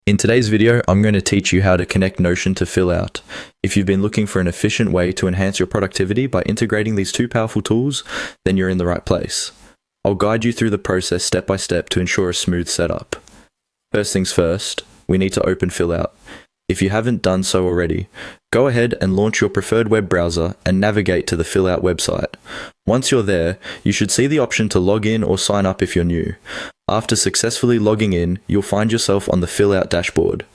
In today's video, I'm going to teach you how to connect Notion to Fillout. If you've been looking for an efficient way to enhance your productivity by integrating these two powerful tools, then you're in the right place. I'll guide you through the process step by step to ensure a smooth setup. First things first, we need to open Fillout. If you haven't done so already, go ahead and launch your preferred web browser and navigate to the Fillout website. Once you're there, you should see the option to log in or sign up if you're new. After successfully logging in, you'll find yourself on the Fillout dashboard.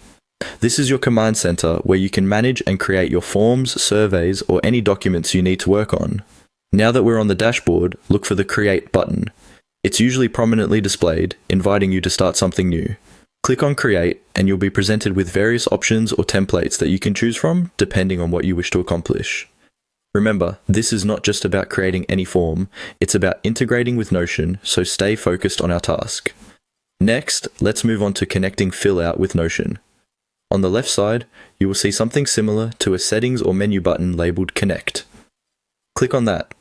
This is your command center where you can manage and create your forms, surveys, or any documents you need to work on. Now that we're on the dashboard, look for the Create button. It's usually prominently displayed, inviting you to start something new. Click on Create and you'll be presented with various options or templates that you can choose from depending on what you wish to accomplish. Remember, this is not just about creating any form, it's about integrating with Notion, so stay focused on our task. Next, let's move on to connecting Fillout with Notion. On the left side, you will see something similar to a settings or menu button labeled Connect. Click on that.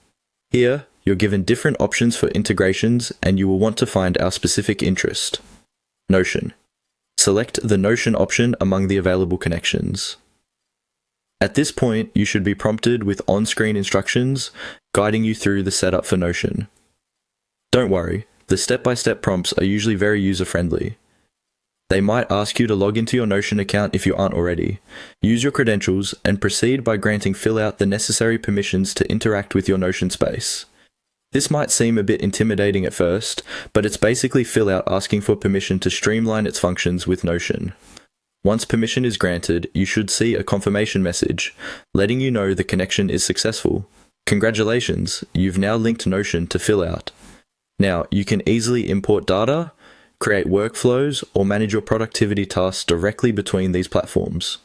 Here, you're given different options for integrations and you will want to find our specific interest. Notion. Select the Notion option among the available connections. At this point, you should be prompted with on-screen instructions guiding you through the setup for Notion. Don't worry, the step-by-step prompts are usually very user-friendly. They might ask you to log into your Notion account if you aren't already. Use your credentials and proceed by granting Fillout the necessary permissions to interact with your Notion space. This might seem a bit intimidating at first, but it's basically Fillout asking for permission to streamline its functions with Notion. Once permission is granted, you should see a confirmation message, letting you know the connection is successful. Congratulations, you've now linked Notion to Fillout. Now, you can easily import data, create workflows, or manage your productivity tasks directly between these platforms.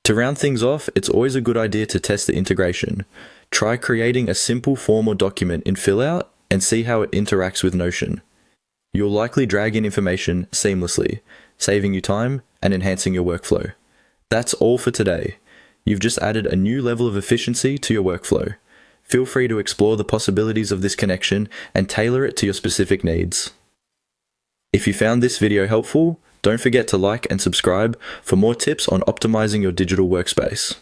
To round things off, it's always a good idea to test the integration. Try creating a simple form or document in Fillout and see how it interacts with Notion. You'll likely drag in information seamlessly, saving you time and enhancing your workflow. That's all for today. You've just added a new level of efficiency to your workflow. Feel free to explore the possibilities of this connection and tailor it to your specific needs. If you found this video helpful, don't forget to like and subscribe for more tips on optimizing your digital workspace.